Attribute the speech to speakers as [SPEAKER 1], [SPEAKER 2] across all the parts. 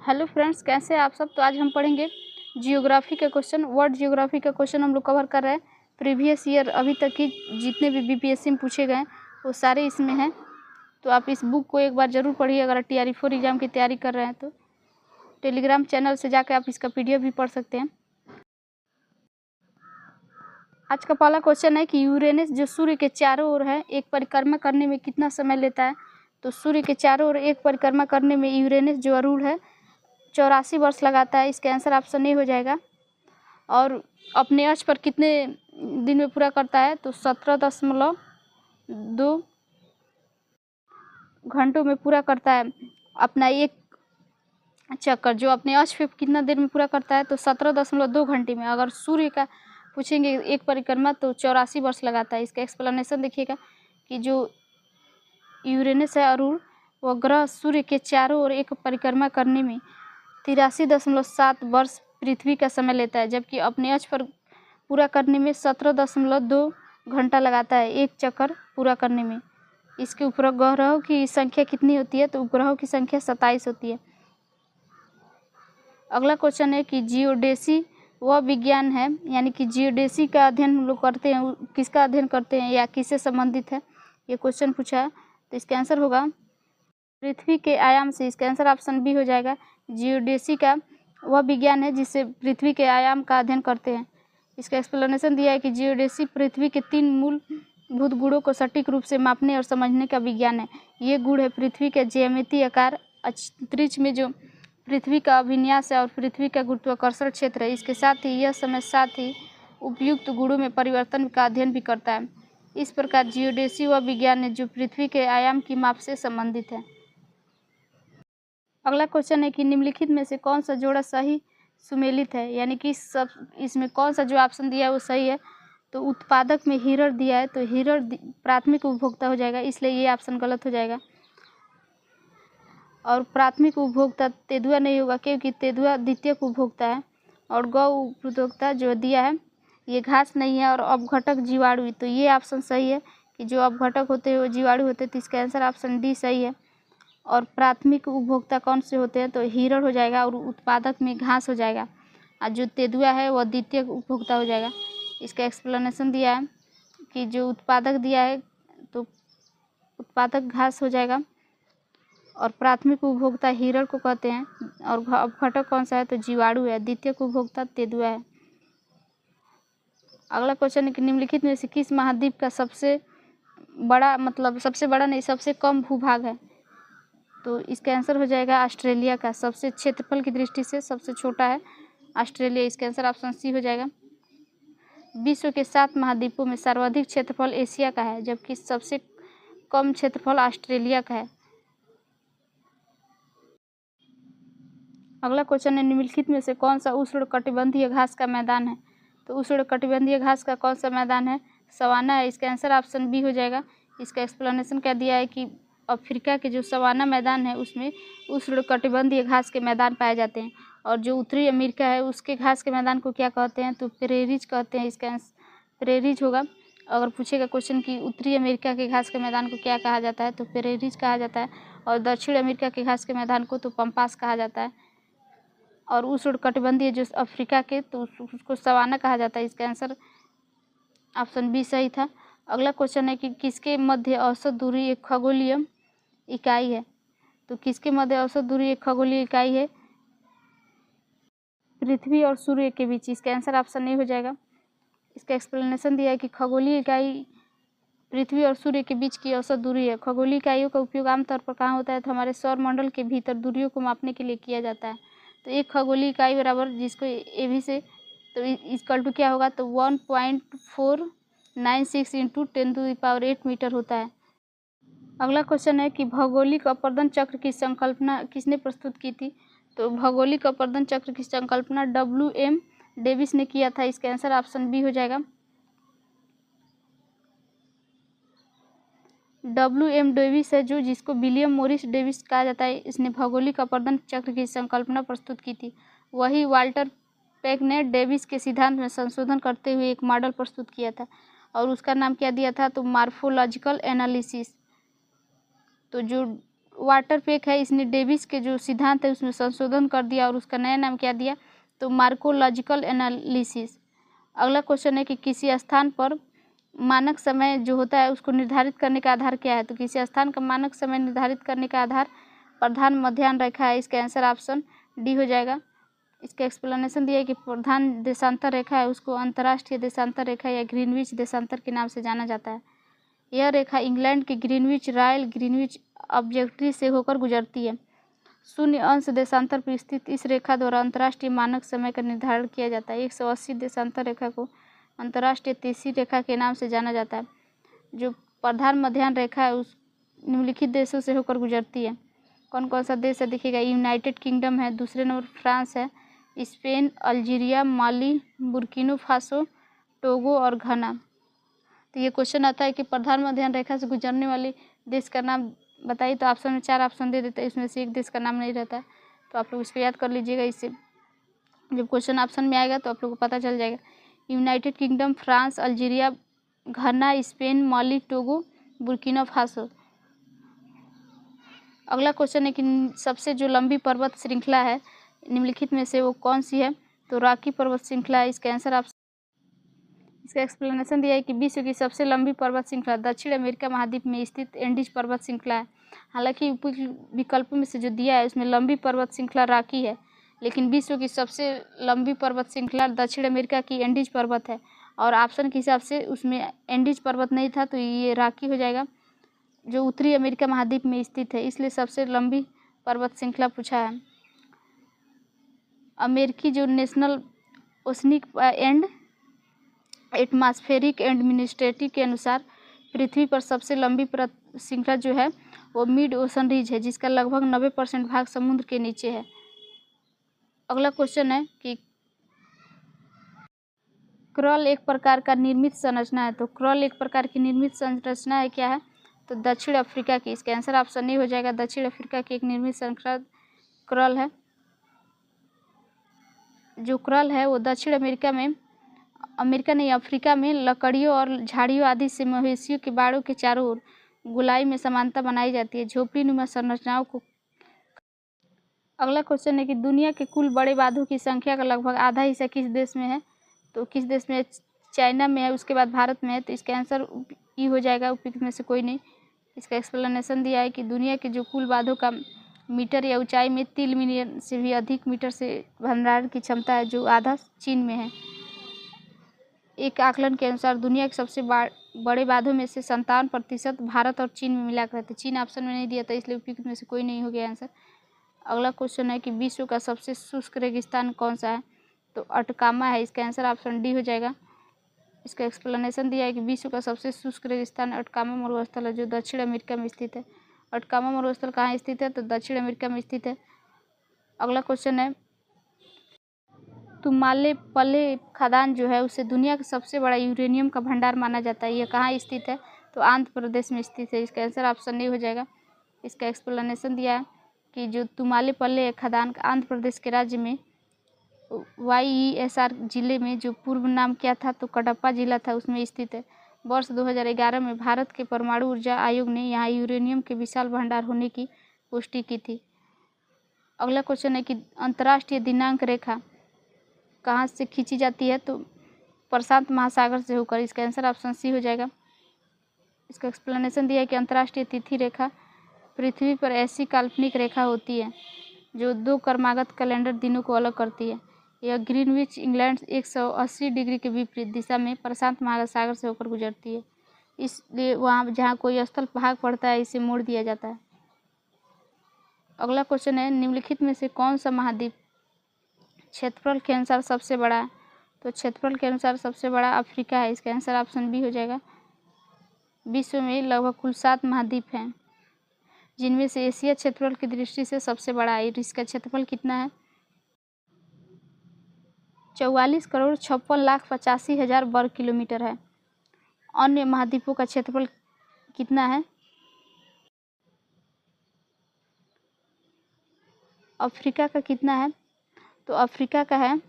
[SPEAKER 1] Hello friends, कैसे हैं आप सब। तो आज हम पढ़ेंगे जियोग्राफी का क्वेश्चन। वर्ल्ड जियोग्राफी का क्वेश्चन हम लोग कवर कर रहे हैं। प्रीवियस ईयर अभी तक की जितने भी बीपीएससी में पूछे गए वो सारे इसमें हैं। तो आप इस बुक को एक बार ज़रूर पढ़िए अगर TRE-4 एग्ज़ाम की तैयारी कर रहे हैं तो। टेलीग्राम चैनल से जाकर आप इसका PDF भी पढ़ सकते हैं। आज का पहला क्वेश्चन है कि यूरेनस जो सूर्य के चारों ओर है एक परिक्रमा करने में कितना समय लेता है। तो सूर्य के चारों ओर एक परिक्रमा करने में यूरेनस जो अरूण है 84 वर्ष लगाता है। इसका आंसर ऑप्शन ए हो जाएगा। और अपने अक्ष पर कितने दिन में पूरा करता है तो 17.2 घंटों में पूरा करता है अपना एक चक्कर। जो अपने अक्ष पे कितना देर में पूरा करता है तो 17.2 घंटे में। अगर सूर्य का पूछेंगे एक परिक्रमा तो 84 वर्ष लगाता है। इसका एक्सप्लेनेशन देखिएगा कि जो यूरेनस है अरूण वह ग्रह सूर्य के चारों ओर एक परिक्रमा करने में 83.7 वर्ष पृथ्वी का समय लेता है, जबकि अपने अक्ष पर पूरा करने में 17.2 घंटा लगाता है एक चक्कर पूरा करने में। इसके उपग्रहों की संख्या कितनी होती है तो उपग्रहों की संख्या 27 होती है। अगला क्वेश्चन है कि जियोडेसी वह विज्ञान है, यानी कि जियोडेसी का अध्ययन हम लोग करते हैं, किसका अध्ययन करते हैं या किससे संबंधित है, ये क्वेश्चन पूछा है। तो इसका आंसर होगा पृथ्वी के आयाम से। इसका आंसर ऑप्शन बी हो जाएगा। जियोडेसी का वह विज्ञान है जिससे पृथ्वी के आयाम का अध्ययन करते हैं। इसका एक्सप्लेनेशन दिया है कि जियोडेसी पृथ्वी के 3 मूलभूत गुणों को सटीक रूप से मापने और समझने का विज्ञान है। ये गुण है पृथ्वी का ज्यामितीय आकार, अंतरिक्ष में जो पृथ्वी का अभिन्यास है और पृथ्वी का गुरुत्वाकर्षण क्षेत्र है। इसके साथ ही यह समय साथ ही उपयुक्त गुणों में परिवर्तन का अध्ययन भी करता है। इस प्रकार जियोडेसी वह विज्ञान है जो पृथ्वी के आयाम की माप से संबंधित है। अगला क्वेश्चन है कि निम्नलिखित में से कौन सा जोड़ा सही सुमेलित है, यानी कि सब इसमें कौन सा जो ऑप्शन दिया है वो सही है। तो उत्पादक में हिरण दिया है तो हिरण प्राथमिक उपभोक्ता हो जाएगा, इसलिए ये ऑप्शन गलत हो जाएगा। और प्राथमिक उपभोक्ता तेंदुआ नहीं होगा क्योंकि तेंदुआ द्वितीयक उपभोक्ता है। और गौ उपभोक्ता जो दिया है ये घास नहीं है। और अपघटक जीवाणु, तो ये ऑप्शन सही है कि जो अपघटक होते हैं वो जीवाणु होते हैं। तो इसका आंसर ऑप्शन डी सही है। और प्राथमिक उपभोक्ता कौन से होते हैं तो हिरण हो जाएगा और उत्पादक में घास हो जाएगा। और जो तेंदुआ है वह द्वितीयक उपभोक्ता हो जाएगा। इसका एक्सप्लेनेशन दिया है कि जो उत्पादक दिया है तो उत्पादक घास हो जाएगा और प्राथमिक उपभोक्ता हिरण को कहते हैं। और अपघटक कौन सा है तो जीवाणु है, द्वितीयक उपभोक्ता तेंदुआ है। अगला क्वेश्चन है कि निम्नलिखित में से किस महाद्वीप का सबसे बड़ा, मतलब सबसे बड़ा नहीं सबसे कम भूभाग है। तो इसका आंसर हो जाएगा ऑस्ट्रेलिया का। सबसे क्षेत्रफल की दृष्टि से सबसे छोटा है ऑस्ट्रेलिया। इसका आंसर ऑप्शन सी हो जाएगा। विश्व के 7 महाद्वीपों में सर्वाधिक क्षेत्रफल एशिया का है, जबकि सबसे कम क्षेत्रफल ऑस्ट्रेलिया का है। अगला क्वेश्चन है निम्नलिखित में से कौन सा उष्णकटिबंधीय घास का मैदान है। तो उष्णकटिबंधीय घास का कौन सा मैदान है, सवाना है। इसका आंसर ऑप्शन बी हो जाएगा। इसका एक्सप्लेनेशन क्या दिया है कि अफ्रीका के जो सवाना मैदान है उसमें उष्णकटिबंधीय घास के मैदान पाए जाते हैं। और जो उत्तरी अमेरिका है उसके घास के मैदान को क्या कहते हैं तो प्रेरीज कहते हैं। इसका प्रेरीज होगा। अगर पूछेगा क्वेश्चन कि उत्तरी अमेरिका के घास के मैदान को क्या कहा जाता है तो प्रेरीज कहा जाता है। और दक्षिण अमेरिका के घास के मैदान को तो पम्पास कहा जाता है। और उष्णकटिबंधीय जो अफ्रीका के तो उसको सवाना कहा जाता है। इसका आंसर ऑप्शन बी सही था। अगला क्वेश्चन है कि किसके मध्य औसत दूरी एक खगोलीय इकाई है। तो किसके मध्य औसत दूरी एक खगोलीय इकाई है, पृथ्वी और सूर्य के बीच। इसका आंसर ऑप्शन ए हो जाएगा। इसका एक्सप्लेनेशन दिया है कि खगोलीय इकाई पृथ्वी और सूर्य के बीच की औसत दूरी है। खगोलीय इकाइयों का उपयोग आमतौर पर कहाँ होता है तो हमारे सौरमंडल के भीतर दूरियों को मापने के लिए किया जाता है। तो एक खगोलीय इकाई बराबर जिसको ए भी से तो इक्वल टू क्या होगा तो 1.496 इंटू 10⁸ मीटर होता है। अगला क्वेश्चन है कि भौगोलिक अपर्दन चक्र की संकल्पना किसने प्रस्तुत की थी। तो भौगोलिक अपर्दन चक्र की संकल्पना WM डेविस ने किया था। इसका आंसर ऑप्शन बी हो जाएगा। WM डेविस है जो जिसको विलियम मॉरिस डेविस कहा जाता है, इसने भौगोलिक अपर्दन चक्र की संकल्पना प्रस्तुत की थी। वही वाल्टर पेक ने डेविस के सिद्धांत में संशोधन करते हुए एक मॉडल प्रस्तुत किया था और उसका नाम क्या दिया था तो मार्फोलॉजिकल एनालिसिस। तो जो वाटरपेक है, इसने डेविस के जो सिद्धांत है उसमें संशोधन कर दिया और उसका नया नाम क्या दिया, तो मार्कोलॉजिकल एनालिसिस। अगला क्वेश्चन है कि किसी स्थान पर मानक समय जो होता है उसको निर्धारित करने का आधार क्या है, तो किसी स्थान का मानक समय निर्धारित करने का आधार प्रधान मध्याह्न रेखा है। इसका आंसर ऑप्शन डी हो जाएगा। इसका एक्सप्लेनेशन दिया है कि प्रधान देशांतर रेखा है उसको अंतर्राष्ट्रीय देशांतर रेखा या ग्रीनविच देशांतर के नाम से जाना जाता है। यह रेखा इंग्लैंड के ग्रीनविच रॉयल ग्रीनविच ऑब्जर्वेटरी से होकर गुजरती है। 0 अंश देशांतर पर स्थित इस रेखा द्वारा अंतर्राष्ट्रीय मानक समय का निर्धारण किया जाता है। 180 देशांतर रेखा को अंतर्राष्ट्रीय तीसरी रेखा के नाम से जाना जाता है। जो प्रधान मध्याह्न रेखा है उस निम्नलिखित देशों से होकर गुजरती है। कौन कौन सा देश है देखिएगा, यूनाइटेड किंगडम है, दूसरे नंबर फ्रांस है, स्पेन, अल्जीरिया, माली, बुर्किना फासो, टोगो और घाना। तो ये क्वेश्चन आता है कि प्रधान मध्याह्न रेखा से गुजरने वाले देश का नाम बताइए, तो ऑप्शन में 4 ऑप्शन दे देते हैं, इसमें से एक देश का नाम नहीं रहता है, तो आप लोग इसको याद कर लीजिएगा। इससे जब क्वेश्चन ऑप्शन में आएगा तो आप लोग को पता चल जाएगा। यूनाइटेड किंगडम, फ्रांस, अल्जीरिया, घाना, स्पेन, माली, टोगो, बुर्किना फासो। अगला क्वेश्चन है कि सबसे जो लंबी पर्वत श्रृंखला है निम्नलिखित में से वो कौन सी है, तो रॉकी पर्वत श्रृंखला है। इसका आंसर आप इसका एक्सप्लेनेशन दिया है कि विश्व की सबसे लंबी पर्वत श्रृंखला दक्षिण अमेरिका महाद्वीप में स्थित एंडीज पर्वत श्रृंखला है। हालांकि विकल्पों में से जो दिया है उसमें लंबी पर्वत श्रृंखला रॉकी है, लेकिन विश्व की सबसे लंबी पर्वत श्रृंखला दक्षिण अमेरिका की एंडीज पर्वत है, और ऑप्शन के हिसाब से उसमें एंडीज पर्वत नहीं था तो ये रॉकी हो जाएगा, जो उत्तरी अमेरिका महाद्वीप में स्थित है, इसलिए सबसे लंबी पर्वत श्रृंखला पूछा है। अमेरिकी जो national oceanic and atmospheric administrative के अनुसार पृथ्वी पर सबसे लंबी श्रृंखला जो है वो मिड ओशन रिज है, जिसका लगभग 90% भाग समुद्र के नीचे है। अगला क्वेश्चन है कि क्रॉल एक प्रकार का निर्मित संरचना है, तो क्रॉल एक प्रकार की निर्मित संरचना है क्या है, तो दक्षिण अफ्रीका की। इसका आंसर ऑप्शन नहीं हो जाएगा। दक्षिण अफ्रीका की एक निर्मित संरचना क्रॉल है। जो क्रॉल है वो दक्षिण अमेरिका नहीं अफ्रीका में लकड़ियों और झाड़ियों आदि से मवेशियों के बाड़ों के चारों ओर गोलाई में समानता बनाई जाती है झोपड़ी नुमा संरचनाओं को। अगला क्वेश्चन है कि दुनिया के कुल बड़े बांधों की संख्या का लगभग आधा हिस्सा किस देश में है, तो किस देश में, चाइना में है, उसके बाद भारत में है, तो इसका आंसर ई हो जाएगा, उपयुक्त में से कोई नहीं। इसका एक्सप्लेनेशन दिया है कि दुनिया के जो कुल बांधों का मीटर या ऊंचाई में 3 मिलियन से भी अधिक मीटर से भंडारण की क्षमता है, जो आधा चीन में है। एक आकलन के अनुसार दुनिया के सबसे बड़े बांधों में से 57% भारत और चीन में मिला करते। चीन ऑप्शन में नहीं दिया था, इसलिए उपयुक्त में से कोई नहीं हो गया आंसर। अगला क्वेश्चन है कि विश्व का सबसे शुष्क रेगिस्तान कौन सा है, तो अटकामा है। इसका आंसर ऑप्शन डी हो जाएगा। इसका एक्सप्लेनेशन दिया है कि विश्व का सबसे शुष्क रेगिस्तान अटकामा मरुस्थल है, जो दक्षिण अमेरिका में स्थित है। अटकामा मरुस्थल कहाँ स्थित है, तो दक्षिण अमेरिका में स्थित है। अगला क्वेश्चन है तुमालेपल्ले खदान जो है उसे दुनिया का सबसे बड़ा यूरेनियम का भंडार माना जाता है। यह कहाँ स्थित है, तो आंध्र प्रदेश में स्थित है। इसका आंसर ऑप्शन नहीं हो जाएगा। इसका एक्सप्लेनेशन दिया है कि जो तुमालेपल्ले खदान आंध्र प्रदेश के राज्य में YESR जिले में, जो पूर्व नाम क्या था, तो कडप्पा जिला था, उसमें स्थित है। वर्ष 2011 में भारत के परमाणु ऊर्जा आयोग ने यहाँ यूरेनियम के विशाल भंडार होने की पुष्टि की थी। अगला क्वेश्चन है कि अंतर्राष्ट्रीय दिनांक रेखा कहाँ से खींची जाती है, तो प्रशांत महासागर से होकर। इसका आंसर ऑप्शन सी हो जाएगा। इसका एक्सप्लेनेशन दिया है कि अंतर्राष्ट्रीय तिथि रेखा पृथ्वी पर ऐसी काल्पनिक रेखा होती है जो 2 क्रमागत कैलेंडर दिनों को अलग करती है। यह ग्रीनविच इंग्लैंड 180 डिग्री के विपरीत दिशा में प्रशांत महासागर से होकर गुजरती है, इसलिए वहाँ जहाँ कोई स्थल भाग पड़ता है इसे मोड़ दिया जाता है। अगला क्वेश्चन है निम्नलिखित में से कौन सा महाद्वीप क्षेत्रफल के अनुसार सबसे बड़ा है, तो क्षेत्रफल के अनुसार सबसे बड़ा अफ्रीका है। इसका आंसर ऑप्शन बी हो जाएगा। विश्व में लगभग कुल 7 महाद्वीप हैं, जिनमें से एशिया क्षेत्रफल की दृष्टि से सबसे बड़ा है। इसका क्षेत्रफल कितना है, 44,56,85,000 वर्ग किलोमीटर है। अन्य महाद्वीपों का क्षेत्रफल कितना है, अफ्रीका का कितना है, तो अफ्रीका का है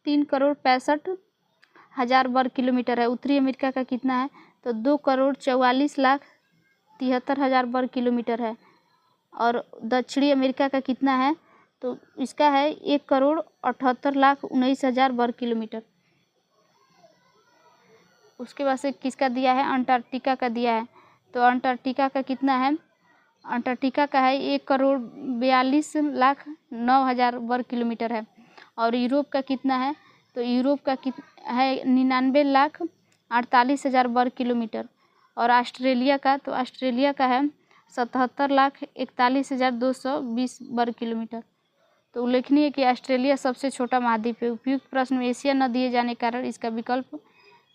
[SPEAKER 1] 3,65,000 वर्ग किलोमीटर है। उत्तरी अमेरिका का कितना है, तो 2,44,73,000 वर्ग किलोमीटर है। और दक्षिणी अमेरिका का कितना है, तो इसका है 1,78,19,000 वर्ग किलोमीटर। उसके बाद से किसका दिया है, अंटार्कटिका का दिया है। तो अंटार्कटिका का कितना है, अंटार्कटिका का है 1,42,09,000 वर्ग किलोमीटर है। और यूरोप का कितना है, तो यूरोप का है 99,48,000 वर्ग किलोमीटर। और ऑस्ट्रेलिया का, तो ऑस्ट्रेलिया का है 77,41,220 वर्ग किलोमीटर। तो उल्लेखनीय है कि ऑस्ट्रेलिया सबसे छोटा महाद्वीप है। उपयुक्त प्रश्न में एशिया न दिए जाने के कारण इसका विकल्प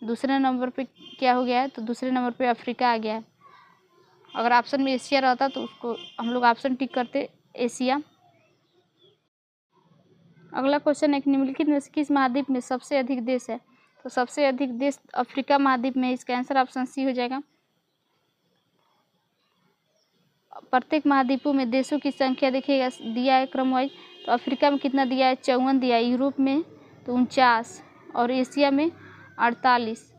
[SPEAKER 1] दूसरे नंबर पे क्या हो गया है, तो दूसरे नंबर पे अफ्रीका आ गया है। अगर ऑप्शन में एशिया रहता तो उसको हम लोग ऑप्शन टिक करते एशिया। अगला क्वेश्चन है, निम्नलिखित में से किस महाद्वीप में सबसे अधिक देश है, तो सबसे अधिक देश अफ्रीका महाद्वीप में। इसका आंसर ऑप्शन सी हो जाएगा। प्रत्येक महाद्वीपों में देशों की संख्या देखिएगा दिया है क्रम वाइज। तो अफ्रीका में कितना दिया है, 54 दिया है। यूरोप में तो 49 और एशिया में 48।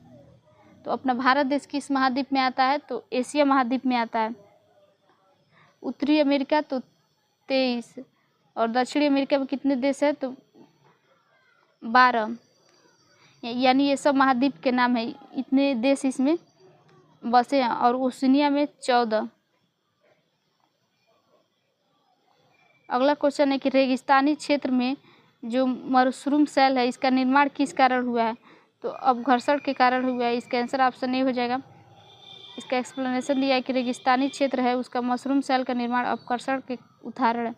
[SPEAKER 1] तो अपना भारत देश किस महाद्वीप में आता है, तो एशिया महाद्वीप में आता है। उत्तरी अमेरिका तो 23 और दक्षिणी अमेरिका में कितने देश है, तो 12। यानी ये सब महाद्वीप के नाम है, इतने देश इसमें बसे हैं। और ओशिनिया में 14। अगला क्वेश्चन है कि रेगिस्तानी क्षेत्र में जो मशरूम सेल है इसका निर्माण किस कारण हुआ है, तो अपघर्षण के कारण हुआ है। इसका आंसर ऑप्शन ए हो जाएगा। इसका एक्सप्लेनेशन दिया है कि रेगिस्तानी क्षेत्र है उसका मशरूम सेल का निर्माण अपघर्षण के उदाहरण है।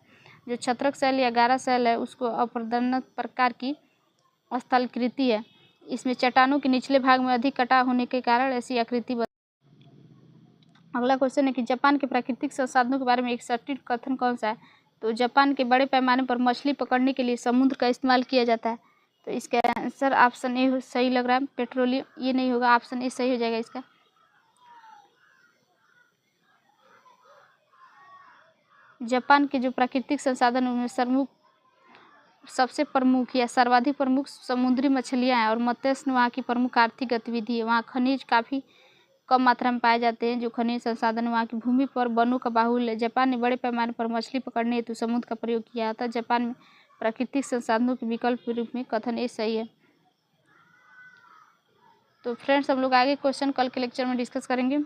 [SPEAKER 1] जो छत्रक सेल या गारा सेल है उसको अपर्दनक प्रकार की स्थलाकृति है। इसमें चट्टानों के निचले भाग में अधिक कटाव होने के कारण ऐसी आकृति बन। अगला क्वेश्चन है कि जापान के प्राकृतिक संसाधनों के बारे में एक सटीक कथन कौन सा है, तो जापान के बड़े पैमाने पर मछली पकड़ने के लिए समुद्र का इस्तेमाल किया जाता है। तो इसका आंसर ऑप्शन ए सही लग रहा है। पेट्रोलियम ये नहीं होगा, ऑप्शन ए सही हो जाएगा इसका। जापान के जो प्राकृतिक संसाधन उनमें सबसे प्रमुख या सर्वाधिक प्रमुख समुद्री मछलियां हैं और मत्स्य वहाँ की प्रमुख आर्थिक गतिविधि है। वहाँ खनिज काफ़ी कम मात्रा में पाए जाते हैं। जो खनिज संसाधन वहाँ की भूमि पर वनों का बाहुल्य है। जापान ने बड़े पैमाने पर मछली पकड़ने हेतु समुद्र का प्रयोग किया था। जापान में प्राकृतिक संसाधनों के विकल्प के रूप में कथन ए सही है। तो फ्रेंड्स हम लोग आगे क्वेश्चन कल के लेक्चर में डिस्कस करेंगे।